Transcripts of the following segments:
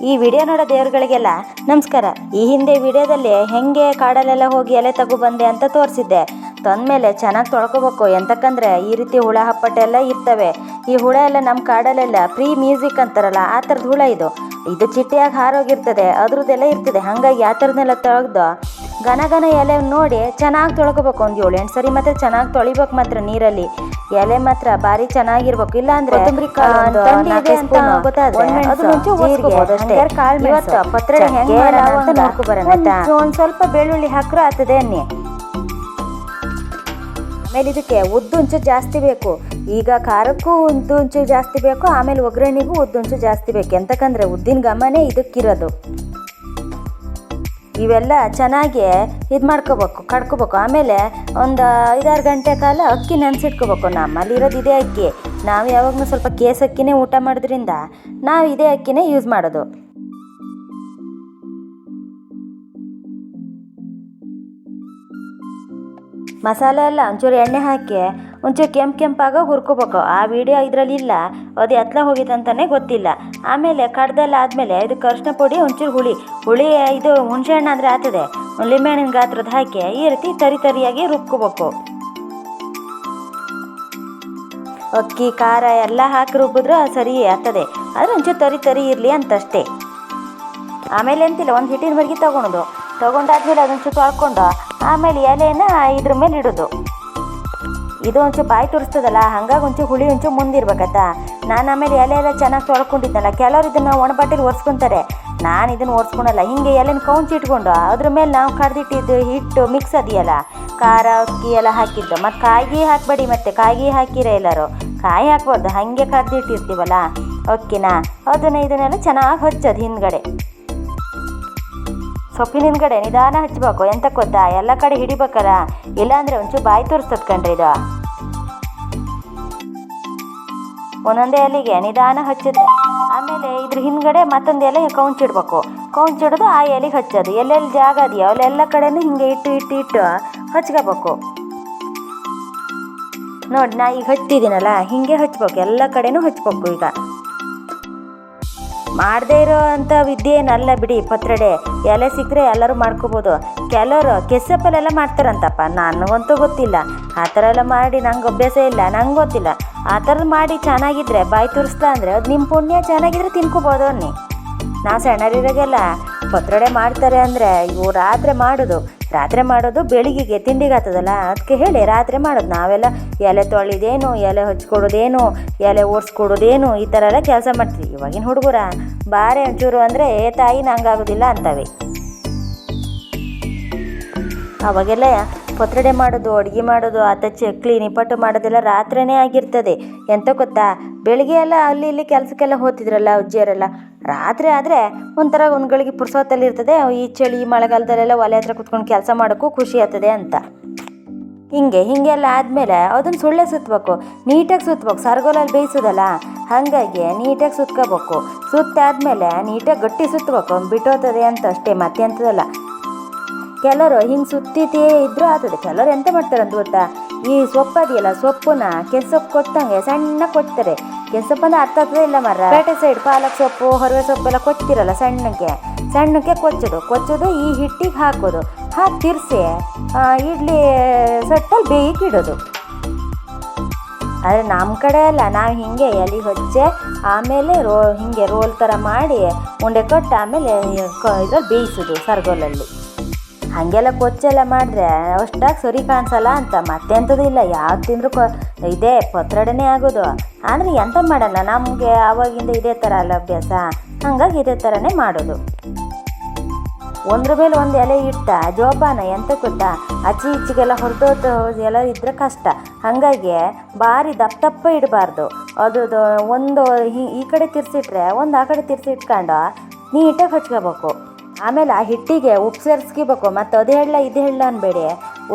ಈ ವಿಡಿಯೋ ನೋಡೋ ದೇವ್ರುಗಳಿಗೆಲ್ಲ ನಮಸ್ಕಾರ. ಈ ಹಿಂದೆ ವಿಡಿಯೋದಲ್ಲಿ ಹೆಂಗೆ ಕಾಡಲ್ಲೆಲ್ಲ ಹೋಗಿ ಎಲೆ ತಗೊಬಂದೆ ಅಂತ ತೋರಿಸಿದ್ದೆ. ತಂದಮೇಲೆ ಚೆನ್ನಾಗಿ ತೊಳ್ಕೊಬೇಕು. ಎಂತಕ್ಕಂದರೆ ಈ ರೀತಿ ಹುಳ ಹಪ್ಪಟೆ ಎಲ್ಲ ಇರ್ತವೆ. ಈ ಹುಳ ಎಲ್ಲ ನಮ್ಮ ಕಾಡಲ್ಲೆಲ್ಲ ಪ್ರೀ ಮ್ಯೂಸಿಕ್ ಅಂತಾರಲ್ಲ, ಆ ಥರದ ಹುಳ ಇದು ಚಿಟ್ಟೆಯಾಗಿ ಹಾರೋಗಿರ್ತದೆ, ಅದ್ರದ್ದೆಲ್ಲ ಇರ್ತದೆ. ಹಾಗಾಗಿ ಆ ಥರದ್ದನ್ನೆಲ್ಲ ತೆಗೆದು ಘನ ಎಲೆ ನೋಡಿ ಚೆನ್ನಾಗಿ ತೊಳ್ಕೊಬೇಕು. ಒಂದು 7-8 ಸರಿ ಮಾತ್ರ ಚೆನ್ನಾಗಿ ತೊಳಿಬೇಕು. ಮಾತ್ರ ನೀರಲ್ಲಿ ಎಲೆ ಮಾತ್ರ ಭಾರಿ ಚೆನ್ನಾಗಿರ್ಬೇಕು. ಇಲ್ಲ ಅಂದ್ರೆ ಒಂದ್ ಸ್ವಲ್ಪ ಬೆಳ್ಳುಳ್ಳಿ ಹಾಕ್ರೆ ಆಗ್ತದೆ ಅನ್ನಿ. ಆಮೇಲೆ ಇದಕ್ಕೆ ಉದ್ದುಂಚು ಜಾಸ್ತಿ ಬೇಕು. ಈಗ ಖಾರಕ್ಕೂ ಉದ್ದುಂಚು ಜಾಸ್ತಿ ಬೇಕು, ಆಮೇಲೆ ಒಗ್ಗರಣೆಗೂ ಉದ್ದುಂಚು ಜಾಸ್ತಿ ಬೇಕು. ಎಂತಕ್ಕಂದ್ರೆ ಉದ್ದಿನ ಘಮನೇ ಇದಕ್ಕಿರೋದು. ಇವೆಲ್ಲ ಚೆನ್ನಾಗಿ ಇದು ಮಾಡ್ಕೋಬೇಕು, ಕಡ್ಕೋಬೇಕು. ಆಮೇಲೆ ಒಂದು 5-6 ಗಂಟೆ ಕಾಲ ಅಕ್ಕಿ ನೆನೆಸಿಟ್ಕೋಬೇಕು. ನಮ್ಮಲ್ಲಿರೋದು ಇದೇ ಅಕ್ಕಿ. ನಾವು ಯಾವಾಗಲೂ ಸ್ವಲ್ಪ ಕೇಸ್ ಅಕ್ಕಿನೇ ಊಟ ಮಾಡೋದ್ರಿಂದ ನಾವು ಇದೇ ಅಕ್ಕಿನೇ ಯೂಸ್ ಮಾಡೋದು. ಮಸಾಲೆ ಎಲ್ಲ ಒಂಚೂರು ಎಣ್ಣೆ ಹಾಕಿ ಒಂಚೂರು ಕೆಂಪಾಗ ಹುರ್ಕೋಬೇಕು. ಆ ವಿಡಿಯೋ ಇದರಲ್ಲಿ ಇಲ್ಲ, ಅದು ಎತ್ಲ ಹೋಗಿತ್ತಂತಾನೆ ಗೊತ್ತಿಲ್ಲ. ಆಮೇಲೆ ಕಡ್ದೆಲ್ಲ ಆದಮೇಲೆ ಇದಕ್ಕೆ ಅರಿಶಿನ ಪುಡಿ, ಒಂಚೂರು ಹುಳಿ ಇದು ಹುಣಸೆ ಹಣ್ಣು ಅಂದರೆ ಆಗ್ತದೆ, ಲಿಂಬೆಹಣ್ಣಿನ ಗಾತ್ರದ ಹಾಕಿ ಈ ರೀತಿ ತರಿಯಾಗಿ ರುಬ್ಕೋಬೇಕು. ಅಕ್ಕಿ ಖಾರ ಎಲ್ಲ ಹಾಕಿ ರುಬ್ಬಿದ್ರೆ ಸರಿ ಆಗ್ತದೆ. ಆದರೆ ಒಂಚೂರು ತರಿ ಇರಲಿ ಅಂತಷ್ಟೇ. ಆಮೇಲೆ ಎಂತಿಲ್ಲ, ಒಂದು ಹಿಟ್ಟಿನ ಮಡಗಿ ತೊಗೊಂಡಾದ್ಮೇಲೆ ಅದೊಂಚೂರು ತೊಳ್ಕೊಂಡು ಆಮೇಲೆ ಎಲೆನ ಇದ್ರ ಮೇಲೆ ಇಡೋದು. ಇದು ಒಂಚೂರು ಬಾಯಿ ತುರಿಸ್ತದಲ್ಲ, ಹಾಗಾಗಿ ಒಂಚೂರು ಹುಳಿ ಒಂಚೂರು ಮುಂದಿರ್ಬೇಕತ್ತ. ನಾನು ಆಮೇಲೆ ಎಲೆ ಎಲ್ಲ ಚೆನ್ನಾಗಿ ತೊಳ್ಕೊಂಡಿದ್ದಲ್ಲ. ಕೆಲವರು ಇದನ್ನು ಒಣಬಟ್ಟೆಲಿ ಒರೆಸ್ಕೊತಾರೆ, ನಾನು ಇದನ್ನು ಒರೆಸ್ಕೊಳಲ್ಲ. ಹಿಂಗೆ ಎಲೆನ ಕೌಂಚಿ ಇಟ್ಕೊಂಡು ಅದ್ರ ಮೇಲೆ ನಾವು ಕಡ್ದಿಟ್ಟಿದ್ದು ಹಿಟ್ಟು ಮಿಕ್ಸ್ ಅದೆಯಲ್ಲ, ಖಾರ ಅಕ್ಕಿ ಎಲ್ಲ ಹಾಕಿದ್ದು. ಮತ್ತು ಕಾಯಿಗೆ ಹಾಕಬೇಡಿ, ಮತ್ತು ಕಾಯಿಗೆ ಹಾಕಿರ ಎಲ್ಲರೂ ಕಾಯಿ ಹಾಕ್ಬಾರ್ದು. ಹಾಗೆ ಕಡ್ದಿಟ್ಟಿರ್ತೀವಲ್ಲ ಅಕ್ಕಿನ, ಇದನ್ನೆಲ್ಲ ಚೆನ್ನಾಗಿ ಹಚ್ಚೋದು. ಹಿಂದ್ಗಡೆ ಸೊಪ್ಪಿನ ಹಿಂದ್ಗಡೆ ನಿಧಾನ ಹಚ್ಚಬೇಕು. ಎಂತ ಗೊತ್ತಾ, ಎಲ್ಲ ಕಡೆ ಹಿಡಿಬೇಕಲ್ಲ, ಇಲ್ಲಾಂದರೆ ಒಂಚೂರು ಬಾಯಿ ತೋರಿಸ್ತದ ಕಣ್ರಿ. ಇದು ಒಂದೊಂದೇ ಎಲೆಗೆ ನಿಧಾನ ಹಚ್ಚಿದ್ರೆ ಆಮೇಲೆ ಇದ್ರ ಹಿಂದ್ಗಡೆ ಮತ್ತೊಂದು ಎಲೆ ಕೌಂಚಿಡೋದು, ಆ ಎಲೆಗೆ ಹಚ್ಚೋದು. ಎಲ್ಲೆಲ್ಲಿ ಜಾಗ ಅದೆಯೋ ಅಲ್ಲೆಲ್ಲ ಕಡೆನೂ ಹಿಂಗೆ ಇಟ್ಟು ಹಚ್ಕೋಬೇಕು. ನೋಡಿ, ನಾ ಈಗ ಹಚ್ತಿದ್ದೀನಲ್ಲ, ಹಿಂಗೆ ಹಚ್ಬೇಕು, ಎಲ್ಲ ಕಡೆನೂ ಹಚ್ಬೇಕು. ಈಗ ಮಾಡದೇ ಇರೋ ಅಂಥ ವಿದ್ಯೆ ಏನಲ್ಲ ಬಿಡಿ. ಪತ್ರೊಡೆ ಎಲೆ ಸಿಕ್ಕರೆ ಎಲ್ಲರೂ ಮಾಡ್ಕೋಬೋದು. ಕೆಲವರು ಕೆಸಪ್ಪಲ್ಲೆಲ್ಲ ಮಾಡ್ತಾರಂತಪ್ಪ, ನನಗಂತೂ ಗೊತ್ತಿಲ್ಲ. ಆ ಥರ ಎಲ್ಲ ಮಾಡಿ ನಂಗೆ ಅಭ್ಯಾಸ ಇಲ್ಲ, ನಂಗೆ ಗೊತ್ತಿಲ್ಲ. ಆ ಥರದ್ದು ಮಾಡಿ ಚೆನ್ನಾಗಿದ್ರೆ ಬಾಯಿ ತುರಿಸ್ತಾ ಅಂದರೆ ಅದು ನಿಮ್ಮ ಪುಣ್ಯ. ಚೆನ್ನಾಗಿದ್ರೆ ತಿನ್ಕೋಬೋದು ಅನ್ನಿ. ನಾವು ಸಣ್ಣರಿರಾಗೆಲ್ಲ ಪತ್ರೊಡೆ ಮಾಡ್ತಾರೆ ಅಂದರೆ ಇವು ರಾತ್ರಿ ಮಾಡೋದು ಬೆಳಿಗ್ಗೆಗೆ ತಿಂಡಿಗೆ ಆಗ್ತದಲ್ಲ, ಅದಕ್ಕೆ ಹೇಳಿ ರಾತ್ರಿ ಮಾಡೋದು. ನಾವೆಲ್ಲ ಎಲೆ ತೊಳಿದೇನು, ಎಲೆ ಹಚ್ಕೊಡೋದೇನು, ಎಲೆ ಓಡಿಸ್ಕೊಡೋದೇನು, ಈ ಥರ ಎಲ್ಲ ಕೆಲಸ ಮಾಡ್ತೀವಿ. ಇವಾಗಿನ ಹುಡುಗರ ಬಾರೆ ಒಂಚೂರು ಅಂದರೆ ತಾಯಿ ನಂಗಾಗೋದಿಲ್ಲ ಅಂತವೆ. ಅವಾಗೆಲ್ಲ ಪತ್ರೊಡೆ ಮಾಡೋದು, ಅಡುಗೆ ಮಾಡೋದು, ಚಕ್ಲಿ ನಿಪ್ಪಟ್ಟು ಮಾಡೋದೆಲ್ಲ ರಾತ್ರಿನೇ ಆಗಿರ್ತದೆ. ಎಂತ ಗೊತ್ತಾ, ಬೆಳಿಗ್ಗೆ ಎಲ್ಲ ಅಲ್ಲಿ ಇಲ್ಲಿ ಕೆಲಸಕ್ಕೆಲ್ಲ ಹೋಗ್ತಿದ್ರಲ್ಲ ಅಜ್ಜಿಯರೆಲ್ಲ, ರಾತ್ರಿ ಆದರೆ ಒಂಥರ ಒಂದು ಗಳಿಗೆ ಪುರ್ಸೊತ್ತಲ್ಲಿ ಇರ್ತದೆ. ಈ ಚಳಿ ಮಳೆಗಾಲದಲ್ಲೆಲ್ಲ ಒಲೆ ಹತ್ರ ಕುತ್ಕೊಂಡು ಕೆಲಸ ಮಾಡೋಕ್ಕೂ ಖುಷಿ ಆಗ್ತದೆ ಅಂತ. ಹಿಂಗೆಲ್ಲ ಆದಮೇಲೆ ಅದನ್ನು ಸುಳ್ಳೆ ಸುತ್ತಬೇಕು, ನೀಟಾಗಿ ಸುತ್ತಬೇಕು. ಸರ್ಗೋಲಲ್ಲಿ ಬೇಯಿಸೋದಲ್ಲ, ಹಾಗಾಗಿ ನೀಟಾಗಿ ಸುತ್ಕೋಬೇಕು. ಸುತ್ತಾದ್ಮೇಲೆ ನೀಟಾಗಿ ಗಟ್ಟಿ ಸುತ್ತಬೇಕು, ಬಿಟ್ಟೋಗ್ತದೆ ಅಂತ ಅಷ್ಟೇ, ಮತ್ತೆ ಅಂತದಲ್ಲ. ಕೆಲವರು ಹಿಂಗೆ ಸುತ್ತಿತೇ ಇದ್ರೂ ಆಗ್ತದೆ. ಕೆಲವರು ಎಂತ ಮಾಡ್ತಾರೆ ಅಂತ ಗೊತ್ತಾ, ಈ ಸೊಪ್ಪು ಅದೆಯಲ್ಲ, ಸೊಪ್ಪನ್ನ ಕೆಸೊಪ್ಪು ಕೊಟ್ಟಂಗೆ ಸಣ್ಣ ಕೊಚ್ತಾರೆ. ಕೆಸೊಪ್ಪಂದ್ರೆ ಅರ್ಥ ಆಗ್ತದೆ ಇಲ್ಲ ಮರ. ಪೇಟೆ ಸೈಡ್ ಪಾಲಕ್ ಸೊಪ್ಪು, ಹೊರವೆ ಸೊಪ್ಪೆಲ್ಲ ಕೊಚ್ತಿರಲ್ಲ, ಸಣ್ಣಕ್ಕೆ ಕೊಚ್ಚೋದು ಈ ಹಿಟ್ಟಿಗೆ ಹಾಕೋದು. ಹಾಕಿ ತಿರ್ಸಿ ಇಡ್ಲಿ ಸಟ್ಟಲ್ಲಿ ಬೇಯಿಗೆ ಇಡೋದು. ಆದರೆ ನಮ್ಮ ಕಡೆ ಎಲ್ಲ ನಾವು ಹಿಂಗೆ ಎಲೆ ಹಚ್ಚೆ ಆಮೇಲೆ ಹಿಂಗೆ ರೋಲ್ ಥರ ಮಾಡಿ ಉಂಡೆ ಕೊಟ್ಟು ಆಮೇಲೆ ಇದ್ರಲ್ಲಿ ಬೇಯಿಸೋದು ಸರ್ಗೋಲಲ್ಲಿ. ಹಾಗೆಲ್ಲ ಕೊಚ್ಚೆಲ್ಲ ಮಾಡಿದ್ರೆ ಅಷ್ಟಾಗಿ ಸರಿ ಕಾಣಿಸಲ್ಲ ಅಂತ. ಮತ್ತೆ ಎಂಥದ್ದು ಇಲ್ಲ, ಯಾವ್ದು ತಿಂದರೂ ಇದೇ ಪತ್ರೊಡೆನೇ ಆಗೋದು. ಆದರೆ ಎಂತ ಮಾಡೋಣ, ನಮಗೆ ಆವಾಗಿಂದ ಇದೇ ಥರ ಅಲ್ಲ ಅಭ್ಯಾಸ, ಹಂಗಾಗಿ ಇದೇ ಥರನೇ ಮಾಡೋದು. ಒಂದ್ರ ಮೇಲೆ ಒಂದು ಎಲೆ ಇಟ್ಟ ಜೋಪಾನ. ಎಂತ ಗೊತ್ತಾ, ಈಚೆಗೆಲ್ಲ ಹೊರದೋದು ಎಲ್ಲ ಇದ್ರೆ ಕಷ್ಟ. ಹಾಗಾಗಿ ಭಾರಿ ದಪ್ಪ ಇಡಬಾರ್ದು. ಅದು ಒಂದು ಈ ಕಡೆ ತಿರ್ಸಿಟ್ರೆ ಒಂದು ಆ ಕಡೆ ತಿರ್ಸಿಟ್ಕೊಂಡು ನೀಟಾಗಿ ಹಚ್ಕೋಬೇಕು. ಆಮೇಲೆ ಆ ಹಿಟ್ಟಿಗೆ ಉಪ್ಪು ಸೇರಿಸ್ಕೋಬೇಕು. ಮತ್ತು ಅದು ಇದು ಹೇಳ ಅನ್ಬೇಡಿ,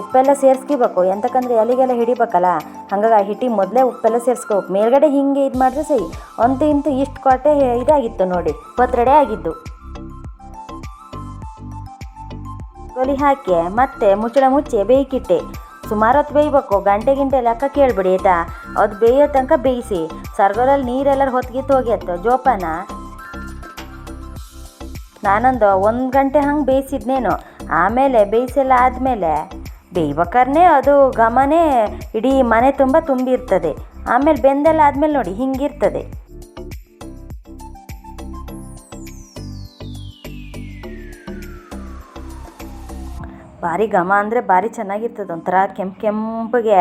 ಉಪ್ಪೆಲ್ಲ ಸೇರಿಸ್ಕೋಬೇಕು. ಎಂತಕ್ಕಂದ್ರೆ ಎಲೆಗೆಲ್ಲ ಹಿಡಿಬೇಕಲ್ಲ, ಹಾಗಾಗಿ ಆ ಹಿಟ್ಟಿಗೆ ಮೊದಲೇ ಉಪ್ಪೆಲ್ಲ ಸೇರಿಸ್ಕೋಬೇಕು. ಮೇಲ್ಗಡೆ ಹಿಂಗೆ ಇದು ಮಾಡಿದ್ರೆ ಸರಿ. ಇಂತೂ ಇಷ್ಟು ಕೊಟ್ಟೆ ಇದಾಗಿತ್ತು ನೋಡಿ, ಪತ್ರೊಡೆ ಆಗಿದ್ದು. ಒಲಿ ಹಾಕಿ ಮತ್ತೆ ಮುಚ್ಚಳ ಮುಚ್ಚಿ ಬೇಯ್ಕಿಟ್ಟೆ. ಸುಮಾರು ಹೊತ್ತು ಬೇಯಬೇಕು, ಗಂಟೆ ಲೆಕ್ಕ ಕೇಳಿಬಿಡಿ ಆಯಿತಾ. ಅದು ಬೇಯೋ ತನಕ ಬೇಯಿಸಿ. ಸರ್ಗೋಲಲ್ಲಿ ನೀರೆಲ್ಲರೂ ಹೊತ್ತಿಗೆ ಹೋಗ್ಯತ್ತು ಜೋಪಾನ. ನಾನೊಂದು 1 ಗಂಟೆ ಹಂಗೆ ಬೇಯಿಸಿದ್ನೇನು. ಆಮೇಲೆ ಬೇಯಿಸೆಲ್ಲ ಆದಮೇಲೆ ಬೇಯ್ಬೇಕಾದ್ರೆ ಅದು ಘಮನೇ ಇಡೀ ಮನೆ ತುಂಬ ತುಂಬಿರ್ತದೆ. ಆಮೇಲೆ ಬೆಂದೆಲ್ಲ ಆದಮೇಲೆ ನೋಡಿ ಹಿಂಗಿರ್ತದೆ. ಭಾರಿ ಘಮ ಅಂದರೆ ಭಾರಿ ಚೆನ್ನಾಗಿರ್ತದೆ. ಒಂಥರ ಕೆಂಪಗೆ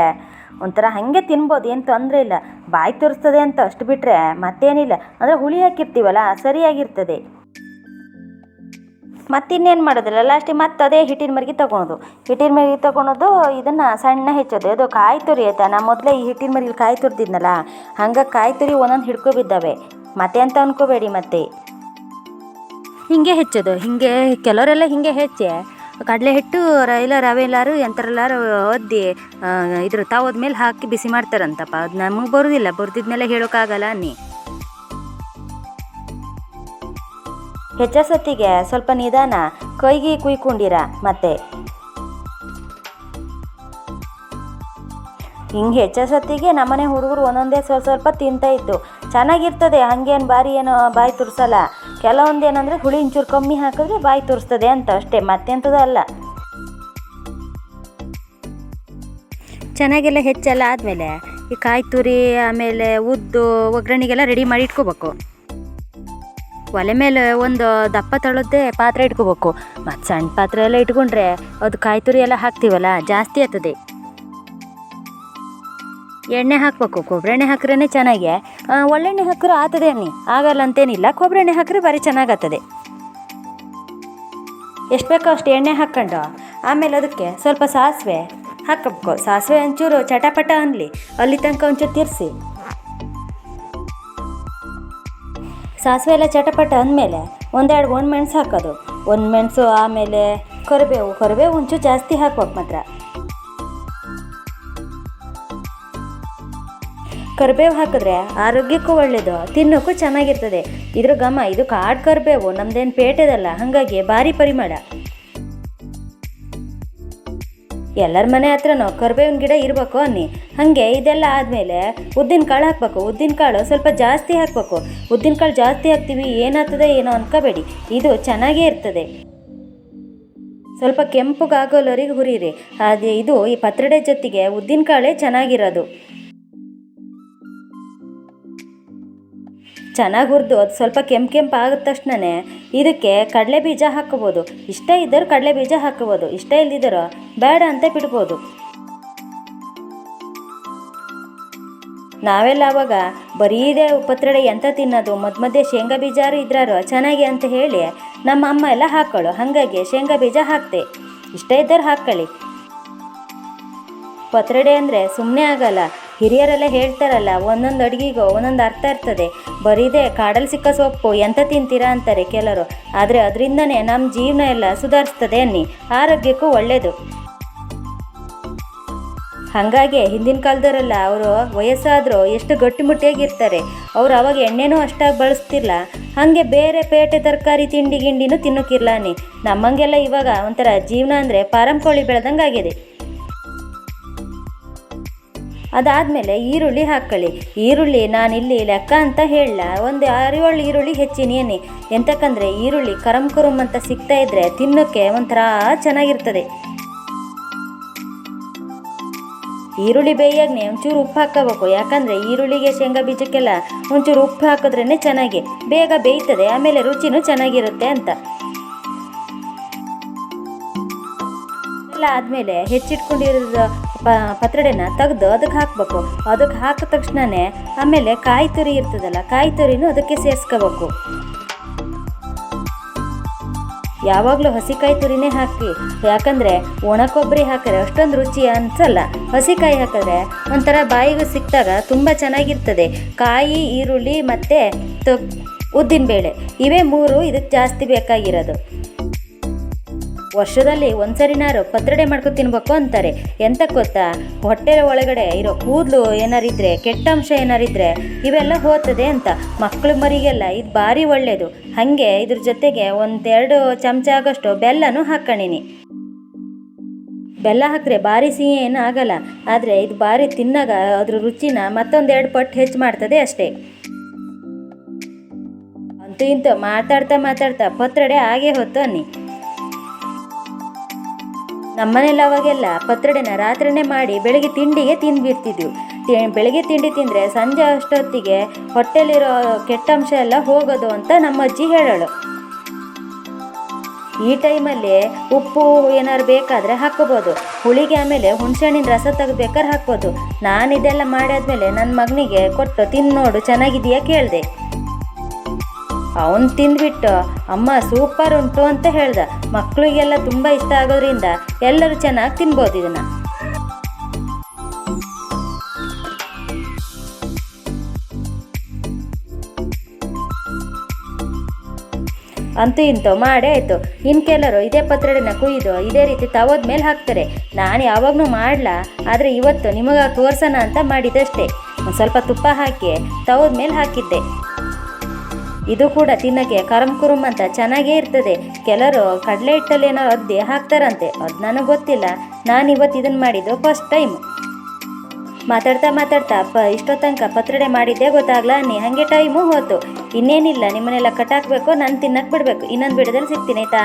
ಒಂಥರ ಹಾಗೆ ತಿನ್ಬೋದು, ಏನು ತೊಂದರೆ ಇಲ್ಲ. ಬಾಯಿ ತೋರಿಸ್ತದೆ ಅಂತ ಅಷ್ಟು ಬಿಟ್ಟರೆ ಮತ್ತೇನಿಲ್ಲ. ಅಂದರೆ ಹುಳಿ ಹಾಕಿರ್ತೀವಲ್ಲ ಸರಿಯಾಗಿರ್ತದೆ. ಮತ್ತಿನ್ನೇನು ಮಾಡೋದಿಲ್ಲ, ಲಾಸ್ಟಿಗೆ ಮತ್ತೆ ಅದೇ ಹಿಟ್ಟಿನ ಮರ್ಗಿ ತೊಗೊಳೋದು. ಇದನ್ನು ಸಣ್ಣ ಹೆಚ್ಚೋದು. ಅದು ಕಾಯಿ ತುರಿ ಆಯ್ತಾ, ನಾ ಮೊದಲೇ ಈ ಹಿಟ್ಟಿನ ಮರ್ಗಿಲಿ ಕಾಯಿ ತುರಿದಿದ್ನಲ್ಲ, ಹಂಗೆ ಕಾಯಿ ತುರಿ ಒಂದೊಂದು ಹಿಡ್ಕೊಬಿದ್ದಾವೆ. ಮತ್ತೆ ಅಂತ ಅಂದ್ಕೋಬೇಡಿ. ಮತ್ತೆ ಹಿಂಗೆ ಹೆಚ್ಚೋದು. ಹಿಂಗೆ ಕೆಲವರೆಲ್ಲ ಹಿಂಗೆ ಹೆಚ್ಚಿ ಕಡಲೆ ಹಿಟ್ಟು ಇಲ್ಲ ರವೆ ಎಲ್ಲಾರು ಎಂಥರೆಲ್ಲಾರು ಒದ್ದಿ ಇದ್ರ ತಾವದ ಮೇಲೆ ಹಾಕಿ ಬಿಸಿ ಮಾಡ್ತಾರಂತಪ್ಪ. ಅದು ನಮಗೆ ಬರೋದಿಲ್ಲ, ಬರ್ದಿದ್ಮೇಲೆ ಹೇಳೋಕ್ಕಾಗಲ್ಲ ಅನ್ನಿ. ಹೆಚ್ಚಸತ್ತಿಗೆ ಸ್ವಲ್ಪ ನಿಧಾನ ಕೈಗೆ ಕುಯ್ಕೊಂಡಿರ. ಮತ್ತೆ ಹಿಂಗೆ ಹೆಚ್ಚಸತ್ತಿಗೆ ನಮ್ಮನೆ ಹುಡುಗರು ಒಂದೊಂದೇ ಸ್ವಲ್ಪ ತಿಂತಾ ಇತ್ತು. ಚೆನ್ನಾಗಿರ್ತದೆ, ಹಂಗೇನು ಭಾರಿ ಏನೋ ಬಾಯಿ ತುರ್ಸಲ್ಲ. ಕೆಲವೊಂದು ಏನಂದರೆ ಹುಳಿ ಇಂಚೂರು ಕಮ್ಮಿ ಹಾಕಿದ್ರೆ ಬಾಯಿ ತುರಿಸ್ತದೆ ಅಂತ ಅಷ್ಟೇ, ಮತ್ತೆಂಥದ್ದು ಅಲ್ಲ. ಚೆನ್ನಾಗೆಲ್ಲ ಹೆಚ್ಚೆಲ್ಲ ಆದಮೇಲೆ ಈ ಕಾಯಿ ತುರಿ ಆಮೇಲೆ ಉದ್ದು ಒಗ್ಗರಣೆಗೆಲ್ಲ ರೆಡಿ ಮಾಡಿ ಇಟ್ಕೋಬೇಕು. ಒಲೆ ಮೇಲೆ ಒಂದು ದಪ್ಪ ತಳದ್ದೇ ಪಾತ್ರೆ ಇಟ್ಕೋಬೇಕು. ಮತ್ತು ಸಣ್ಣ ಪಾತ್ರೆ ಎಲ್ಲ ಇಟ್ಕೊಂಡ್ರೆ ಅದು ಕಾಯಿ ತುರಿ ಎಲ್ಲ ಹಾಕ್ತೀವಲ್ಲ ಜಾಸ್ತಿ ಆಗ್ತದೆ. ಎಣ್ಣೆ ಹಾಕಬೇಕು. ಕೊಬ್ಬರಿ ಎಣ್ಣೆ ಹಾಕ್ರೇ ಚೆನ್ನಾಗಿ. ಒಳ್ಳೆಣ್ಣೆ ಹಾಕಿದ್ರೆ ಆಗ್ತದೆ ಅನ್ನಿ, ಆಗಲ್ಲ ಅಂತೇನಿಲ್ಲ. ಕೊಬ್ಬರಿ ಎಣ್ಣೆ ಹಾಕಿದ್ರೆ ಭಾರಿ ಚೆನ್ನಾಗತ್ತದೆ. ಎಷ್ಟು ಬೇಕೋ ಅಷ್ಟು ಎಣ್ಣೆ ಹಾಕ್ಕೊಂಡು ಆಮೇಲೆ ಅದಕ್ಕೆ ಸ್ವಲ್ಪ ಸಾಸಿವೆ ಹಾಕಬೇಕು. ಸಾಸಿವೆ ಒಂಚೂರು ಚಟಪಟ ಅನ್ನಲಿ ಅಲ್ಲಿ ತನಕ ಒಂಚೂರು ತಿರ್ಸಿ. ಸಾಸಿವೆ ಎಲ್ಲ ಚಟಪಟ ಅಂದಮೇಲೆ ಒಂದೆರಡು ಒಣಮೆಣಸು ಹಾಕೋದು. ಒಣಮೆಣಸು ಆಮೇಲೆ ಕರಿಬೇವು ಒಂಚೂರು ಜಾಸ್ತಿ ಹಾಕ್ಬೇಕು. ಮಾತ್ರ ಕರಿಬೇವು ಹಾಕಿದ್ರೆ ಆರೋಗ್ಯಕ್ಕೂ ಒಳ್ಳೆಯದು, ತಿನ್ನೋಕ್ಕೂ ಚೆನ್ನಾಗಿರ್ತದೆ. ಇದ್ರ ಘಮ ಇದು ಕಾಡು ಕರಿಬೇವು, ನಮ್ದೇನು ಪೇಟೆದಲ್ಲ, ಹಾಗಾಗಿ ಭಾರಿ ಪರಿಮಳ. ಎಲ್ಲರ ಮನೆ ಹತ್ರನೂ ಕರಿಬೇವಿನ ಗಿಡ ಇರಬೇಕು ಅನ್ನಿ. ಹಾಗೆ ಇದೆಲ್ಲ ಆದಮೇಲೆ ಉದ್ದಿನ ಕಾಳು ಹಾಕಬೇಕು. ಉದ್ದಿನ ಕಾಳು ಸ್ವಲ್ಪ ಜಾಸ್ತಿ ಹಾಕಬೇಕು. ಉದ್ದಿನ ಕಾಳು ಜಾಸ್ತಿ ಹಾಕ್ತೀವಿ ಏನಾಗ್ತದೆ ಏನೋ ಅನ್ಕೋಬೇಡಿ, ಇದು ಚೆನ್ನಾಗೇ ಇರ್ತದೆ. ಸ್ವಲ್ಪ ಕೆಂಪುಗಾಗೋಲ್ಲವರೆಗೆ ಹುರಿಯಿರಿ. ಇದು ಈ ಪತ್ರೊಡೆ ಜೊತೆಗೆ ಉದ್ದಿನ ಕಾಳೇ ಚೆನ್ನಾಗಿರೋದು. ಚೆನ್ನಾಗಿ ಹುರಿದು ಅದು ಸ್ವಲ್ಪ ಕೆಂಪು ಆಗಿದ ತಕ್ಷಣವೇ ಇದಕ್ಕೆ ಕಡಲೆ ಬೀಜ ಹಾಕ್ಕೋಬೋದು. ಇಷ್ಟ ಇದ್ದರೆ ಕಡಲೆ ಬೀಜ ಹಾಕ್ಕೋಬೋದು, ಇಷ್ಟ ಇಲ್ದಿದ್ದರೂ ಬೇಡ ಅಂತ ಬಿಡ್ಬೋದು. ನಾವೆಲ್ಲ ಅವಾಗ ಬರೀ ಇದೇ ಪತ್ರೊಡೆ ಎಂತ ತಿನ್ನೋದು, ಮಧ್ಯೆ ಶೇಂಗಾ ಬೀಜಾರು ಇದ್ರಾರು ಚೆನ್ನಾಗಿ ಅಂತ ಹೇಳಿ ನಮ್ಮ ಅಮ್ಮ ಎಲ್ಲ ಹಾಕ್ಕೊಳ್ಳೋ, ಹಾಗಾಗಿ ಶೇಂಗಾ ಬೀಜ ಹಾಕ್ತೆ. ಇಷ್ಟ ಇದ್ದರೆ ಹಾಕ್ಕೊಳ್ಳಿ. ಪತ್ರೊಡೆ ಅಂದರೆ ಸುಮ್ಮನೆ ಆಗಲ್ಲ. ಹಿರಿಯರೆಲ್ಲ ಹೇಳ್ತಾರಲ್ಲ, ಒಂದೊಂದು ಅಡುಗೆಗೂ ಒಂದೊಂದು ಅರ್ಥ ಇರ್ತದೆ. ಬರೀದೆ ಕಾಡಲ್ಲಿ ಸಿಕ್ಕ ಸೊಪ್ಪು ಎಂತ ತಿಂತೀರಾ ಅಂತಾರೆ ಕೆಲವರು. ಆದರೆ ಅದರಿಂದನೇ ನಮ್ಮ ಜೀವನ ಎಲ್ಲ ಸುಧಾರಿಸ್ತದೆ ಅನ್ನಿ, ಆರೋಗ್ಯಕ್ಕೂ ಒಳ್ಳೆಯದು. ಹಾಗಾಗಿ ಹಿಂದಿನ ಕಾಲದವರೆಲ್ಲ ಅವರು ವಯಸ್ಸಾದರೂ ಎಷ್ಟು ಗಟ್ಟಿಮುಟ್ಟಿಯಾಗಿರ್ತಾರೆ. ಅವರು ಅವಾಗ ಎಣ್ಣೆನೂ ಅಷ್ಟಾಗಿ ಬಳಸ್ತಿಲ್ಲ. ಹಾಗೆ ಬೇರೆ ಪೇಟೆ ತರಕಾರಿ ತಿಂಡಿ ಗಿಂಡಿನೂ ತಿನ್ನೋಕ್ಕಿಲ್ಲ ಅನ್ನಿ. ನಮ್ಮಂಗೆಲ್ಲ ಇವಾಗ ಒಂಥರ ಜೀವನ ಅಂದರೆ ಪಾರಂ ಕೋಳಿ ಬೆಳೆದಂಗೆ ಆಗಿದೆ. ಅದಾದಮೇಲೆ ಈರುಳ್ಳಿ ಹಾಕ್ಕೊಳ್ಳಿ. ಈರುಳ್ಳಿ ನಾನಿಲ್ಲಿ ಲೆಕ್ಕ ಅಂತ ಹೇಳಲ್ಲ, ಒಂದು 6-7 ಈರುಳ್ಳಿ ಹೆಚ್ಚಿನಿ ಅನ್ನಿ. ಎಂತಕ್ಕಂದರೆ ಈರುಳ್ಳಿ ಕರಂ ಅಂತ ಸಿಗ್ತಾ ಇದ್ದರೆ ತಿನ್ನೋಕ್ಕೆ ಒಂಥರ ಚೆನ್ನಾಗಿರ್ತದೆ. ಈರುಳ್ಳಿ ಬೇಯಾಗನೆ ಒಂಚೂರು ಉಪ್ಪು ಹಾಕ್ಕೋಬೇಕು. ಯಾಕಂದರೆ ಈರುಳ್ಳಿಗೆ ಶೇಂಗಾ ಬೀಜಕ್ಕೆಲ್ಲ ಒಂಚೂರು ಉಪ್ಪು ಹಾಕಿದ್ರೇ ಚೆನ್ನಾಗಿ ಬೇಗ ಬೇಯ್ತದೆ, ಆಮೇಲೆ ರುಚಿನೂ ಚೆನ್ನಾಗಿರುತ್ತೆ ಅಂತ. ಎಲ್ಲ ಆದಮೇಲೆ ಹೆಚ್ಚಿಟ್ಕೊಂಡಿರೋ ಪತ್ರೊಡೆನ ತೆಗೆದು ಅದಕ್ಕೆ ಹಾಕಬೇಕು. ಅದಕ್ಕೆ ಹಾಕಿದ ತಕ್ಷಣವೇ ಆಮೇಲೆ ಕಾಯಿ ತುರಿ ಇರ್ತದಲ್ಲ, ಕಾಯಿ ತುರಿನೂ ಅದಕ್ಕೆ ಸೇರಿಸ್ಕೋಬೇಕು. ಯಾವಾಗಲೂ ಹಸಿಕಾಯಿ ತುರಿನೇ ಹಾಕಿ. ಯಾಕಂದರೆ ಒಣ ಕೊಬ್ಬರಿ ಹಾಕಿದ್ರೆ ಅಷ್ಟೊಂದು ರುಚಿ ಅನಿಸಲ್ಲ. ಹಸಿಕಾಯಿ ಹಾಕಿದ್ರೆ ಒಂಥರ ಬಾಯಿಗೂ ಸಿಕ್ಕಿದಾಗ ತುಂಬ ಚೆನ್ನಾಗಿರ್ತದೆ. ಕಾಯಿ, ಈರುಳ್ಳಿ ಮತ್ತು ಉದ್ದಿನಬೇಳೆ ಇವೇ 3 ಇದಕ್ಕೆ ಜಾಸ್ತಿ ಬೇಕಾಗಿರೋದು. ವರ್ಷದಲ್ಲಿ ಒಂದ್ಸರಿನಾರು ಪತ್ರೊಡೆ ಮಾಡ್ಕೊಂಡು ತಿನ್ಬೇಕು ಅಂತಾರೆ. ಎಂತ ಗೊತ್ತಾ, ಹೊಟ್ಟೆ ಒಳಗಡೆ ಇರೋ ಕೂದಲು ಏನಾರಿದ್ರೆ, ಕೆಟ್ಟ ಅಂಶ ಏನಾರಿದ್ರೆ ಇವೆಲ್ಲ ಹೋಗ್ತದೆ ಅಂತ. ಮಕ್ಕಳು ಮರಿಗೆಲ್ಲ ಇದು ಭಾರಿ ಒಳ್ಳೆಯದು. ಹಾಗೆ ಇದ್ರ ಜೊತೆಗೆ 1-2 ಚಮಚ ಆಗೋಷ್ಟು ಬೆಲ್ಲನೂ ಹಾಕ್ಕೊಂಡಿನಿ. ಬೆಲ್ಲ ಹಾಕಿದ್ರೆ ಭಾರಿ ಸಿಹಿ ಏನು ಆಗಲ್ಲ, ಆದರೆ ಇದು ಭಾರಿ ತಿನ್ನಾಗ ಅದ್ರ ರುಚಿನ ಮತ್ತೊಂದು 2 ಪಟ್ಟು ಹೆಚ್ಚು ಮಾಡ್ತದೆ ಅಷ್ಟೇ. ಅಂತೂ ಅಂತೂ ಇಂತೂ ಮಾತಾಡ್ತಾ ಪತ್ರೊಡೆ ಆಗೇ ಹೊತ್ತು ಅನ್ನಿ. ನಮ್ಮನೇಲಿ ಅವಾಗೆಲ್ಲ ಪತ್ರೊಡೆನ ರಾತ್ರಿನೇ ಮಾಡಿ ಬೆಳಗ್ಗೆ ತಿಂಡಿಗೆ ತಿಂದ್ಬಿಡ್ತಿದ್ವಿ. ಬೆಳಗ್ಗೆ ತಿಂಡಿ ತಿಂದರೆ ಸಂಜೆ ಅಷ್ಟೊತ್ತಿಗೆ ಹೊಟ್ಟೆಲಿರೋ ಕೆಟ್ಟಂಶ ಎಲ್ಲ ಹೋಗೋದು ಅಂತ ನಮ್ಮ ಅಜ್ಜಿ ಹೇಳೋಳು. ಈ ಟೈಮಲ್ಲಿ ಉಪ್ಪು ಏನಾದ್ರು ಬೇಕಾದರೆ ಹಾಕ್ಕೋಬೋದು, ಹುಳಿಗೆ ಆಮೇಲೆ ಹುಣಸೆಹಣ್ಣಿನ ರಸ ತೆಗೆದ್ಬೇಕಾದ್ರೆ ಹಾಕ್ಬೋದು. ನಾನು ಇದೆಲ್ಲ ಮಾಡಾದ್ಮೇಲೆ ನನ್ನ ಮಗನಿಗೆ ಕೊಟ್ಟು ತಿಂದು ನೋಡು ಚೆನ್ನಾಗಿದೆಯಾ ಕೇಳಿದೆ. ಅವನು ತಿಂದ್ಬಿಟ್ಟು ಅಮ್ಮ ಸೂಪರ್ ಉಂಟು ಅಂತ ಹೇಳ್ದ. ಮಕ್ಕಳಿಗೆಲ್ಲ ತುಂಬ ಇಷ್ಟ ಆಗೋದ್ರಿಂದ ಎಲ್ಲರೂ ಚೆನ್ನಾಗಿ ತಿನ್ಬೋದು ಇದನ್ನು. ಅಂತೂ ಇಂತೂ ಮಾಡೇ ಆಯಿತು. ಇನ್ನು ಕೆಲವರು ಇದೇ ಪತ್ರೊಡೆನ ಕುಯ್ದು ಇದೇ ರೀತಿ ತವದ ಮೇಲೆ ಹಾಕ್ತಾರೆ. ನಾನು ಯಾವಾಗಲೂ ಮಾಡಲ್ಲ, ಆದರೆ ಇವತ್ತು ನಿಮಗೆ ತೋರ್ಸೋಣ ಅಂತ ಮಾಡಿದಷ್ಟೇ. ಒಂದು ಸ್ವಲ್ಪ ತುಪ್ಪ ಹಾಕಿ ತವದ ಮೇಲೆ ಹಾಕಿದ್ದೆ. ಇದು ಕೂಡ ತಿನ್ನೋಕ್ಕೆ ಕರಮ್ ಕುರುಮ್ ಅಂತ ಚೆನ್ನಾಗೇ ಇರ್ತದೆ. ಕೆಲವರು ಕಡಲೆ ಹಿಟ್ಟಲ್ಲಿ ಏನೋ ಅದ್ದಿ ಹಾಕ್ತಾರಂತೆ, ಅದು ನನಗೆ ಗೊತ್ತಿಲ್ಲ. ನಾನು ಇವತ್ತು ಇದನ್ನು ಮಾಡಿದ್ದು ಫಸ್ಟ್ ಟೈಮ್. ಮಾತಾಡ್ತಾ ಇಷ್ಟೋ ತನಕ ಪತ್ರೊಡೆ ಮಾಡಿದ್ದೇ ಗೊತ್ತಾಗ್ಲ ಅನ್ನಿ. ಹಾಗೆ ಟೈಮು ಹೋತು. ಇನ್ನೇನಿಲ್ಲ, ನಿಮ್ಮನ್ನೆಲ್ಲ ಕಟ್ಟಾಕಬೇಕು, ನಾನು ತಿನ್ನಕ್ಕೆ ಬಿಡಬೇಕು. ಇನ್ನೊಂದು ವಿಡಿಯೋದಲ್ಲಿ ಸಿಗ್ತೀನಿ ಆಯಿತಾ.